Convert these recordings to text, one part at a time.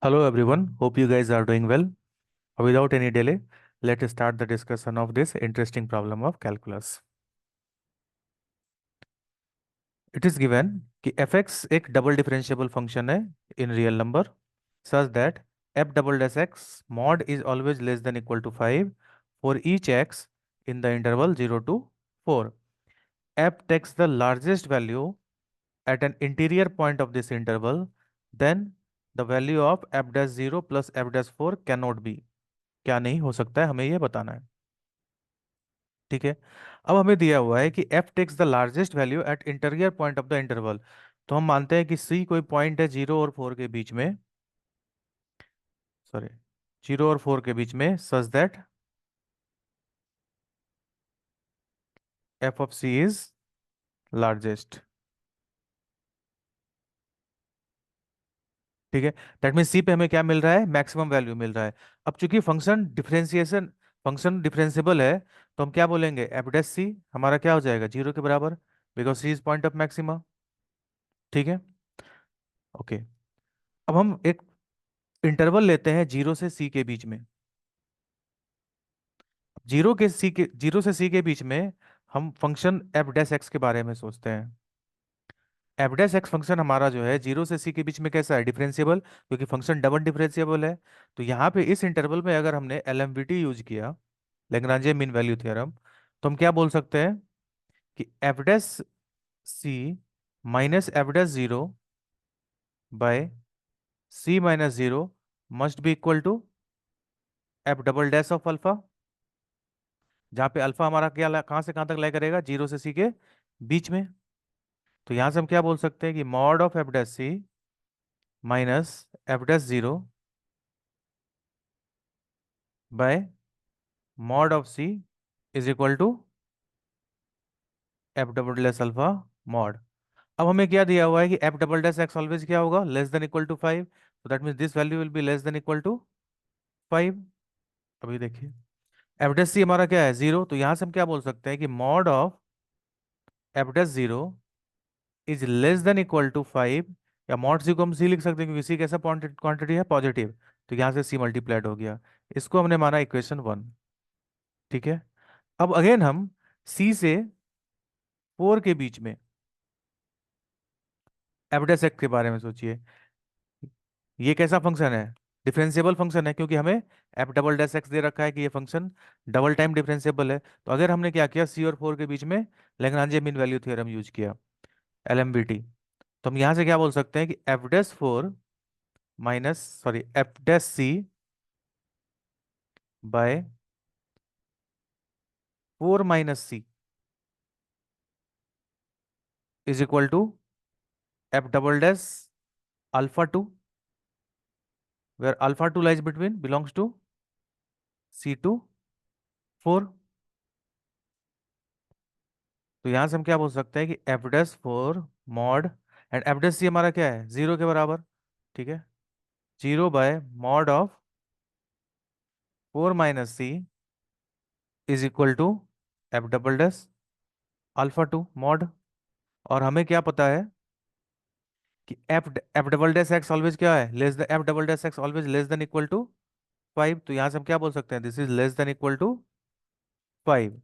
Hello everyone, hope you guys are doing well. Without any delay, let's start the discussion of this interesting problem of calculus. It is given कि fx एक double differentiable function है in real number such that f double dash x mod is always less than equal to 5 for each x in the interval 0 to 4. F takes the largest value at an interior point of this interval, then the value of f dash 0 plus f dash 4 cannot be. क्या नहीं हो सकता है, हमें यह बताना है। ठीक है। अब हमें दिया हुआ है कि f takes the largest value at interior point of the interval. तो हम मानते हैं कि c कोई पॉइंट है 0 और 4 के बीच में, सॉरी 0 और 4 के बीच में, such that f of c is largest. ठीक है। दैट मीन c पे हमें क्या मिल रहा है, मैक्सिमम वैल्यू मिल रहा है। अब चूंकि फंक्शन डिफरेंशिएबल है, तो हम क्या बोलेंगे, एफ डैश सी हमारा क्या हो जाएगा, 0 के बराबर, because c is point of maxima. ठीक है। ओके। अब हम एक इंटरवल लेते हैं 0 से c के बीच में। जीरो से सी के बीच में हम फंक्शन एफ डैश एक्स के बारे में सोचते हैं। एफ डैश एक्स फंक्शन हमारा जो है 0 से c के बीच में कैसा है, डिफरेंशिएबल, क्योंकि फंक्शन डबल डिफरेंशिएबल है। तो यहाँ पे इस इंटरवल में अगर हमने एलएमवीटी यूज किया, लेग्रांजे मीन वैल्यू थ्योरम, तो हम क्या बोल सकते हैं कि F dash c minus f dash zero by c minus zero must be equal to F double dash of alpha, जहाँ पे अल्फा हमारा कहाँ से कहाँ तक लाई करेगा, 0 से c के बीच में। तो यहां से हम क्या बोल सकते हैं कि mod of f dash c minus f dash zero by mod of c is equal to F double dash alpha mod. अब हमें क्या दिया हुआ है कि F double dash x always क्या होगा, लेस देन इक्वल टू 5, तो that means this value will be less than equal to 5। अभी देखिए, एफ डैश सी हमारा क्या है, 0, तो यहां से हम क्या बोल सकते हैं कि mod of f dash zero is less than equal to 5, या मॉड सी को हम सी लिख सकते हैं क्योंकि सी कैसा क्वांटिटी है, पॉजिटिव। तो यहाँ से सी मल्टीप्लाइड हो गया। इसको हमने माना इक्वेशन 1। ठीक है। अब अगेन हम सी से 4 के बीच में एफ डैश एक्स के बारे में सोचिए। ये कैसा फंक्शन है, डिफरेंशिएबल फंक्शन है, क्योंकि हमें एफ डबल डैश एक्स दे रखा है कि ये फंक्शन डबल टाइम डिफरेंशिएबल है। तो अगर हमने क्या किया, सी और 4 के बीच में Lagrange mean value theorem use किया, एलएमवीटी, तो हम यहां से क्या बोल सकते हैं कि F dash four minus, sorry, f dash c by 4 - c is equal to F double dash alpha two, where alpha two lies between belongs to C2 4। तो यहां से हम क्या बोल सकते हैं कि F dash four mod, and F dash C हमारा क्या है, 0 के बराबर। ठीक है। 0 by mod of 4 - c is equal to F double dash alpha to mod. और हमें क्या पता है कि F double dash x always क्या है, less than, F double dash x always less than equal to 5। तो यहां से हम क्या बोल सकते हैं, this is less than equal to 5।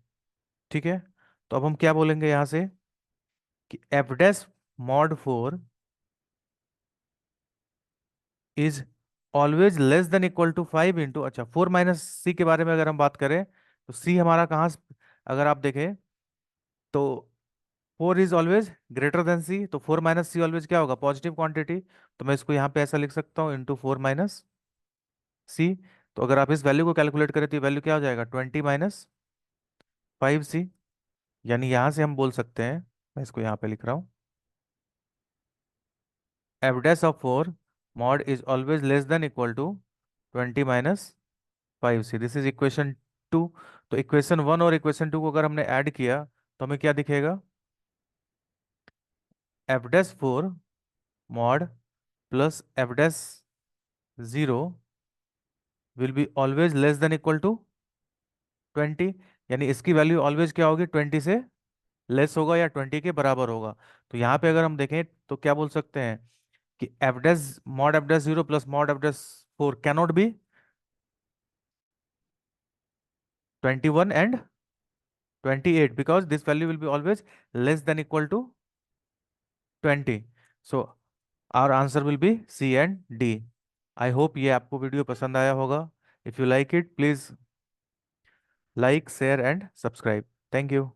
ठीक है। तो अब हम क्या बोलेंगे यहां से कि F dash mod 4 is always less than equal to 5 into, अच्छा, 4 - c के बारे में अगर हम बात करें, तो c हमारा कहाँ अगर आप देखें तो 4 is always greater than c, तो 4 - c ऑलवेज क्या होगा, पॉजिटिव क्वांटिटी। तो मैं इसको यहाँ पे ऐसा लिख सकता हूँ, इंटू 4 - c। तो अगर आप इस वैल्यू को कैलकुलेट करें तो ये वैल्यू क्या हो जाएगा, 20 - 5c। यानी यहाँ से हम बोल सकते हैं, मैं इसको यहाँ पे लिख रहा हूँ, f dash of 4 mod is always less than equal to 20 - 5c। This is equation 2। तो इक्वेशन 1 और इक्वेशन 2 को अगर हमने ऐड किया तो हमें क्या दिखेगा, f dash four mod plus f dash zero will be always less than equal to 20। यानी इसकी वैल्यू ऑलवेज क्या होगी, 20 से लेस होगा या 20 के बराबर होगा। तो यहाँ पे अगर हम देखें तो क्या बोल सकते हैं कि F dash mod F dash 0 plus mod F dash 4 cannot be 21 and 28 because this value will be always less than equal to 20. So our answer will be C and D. I hope ये आपको video पसंद आया होगा. If you like it, please like, share and subscribe. Thank you.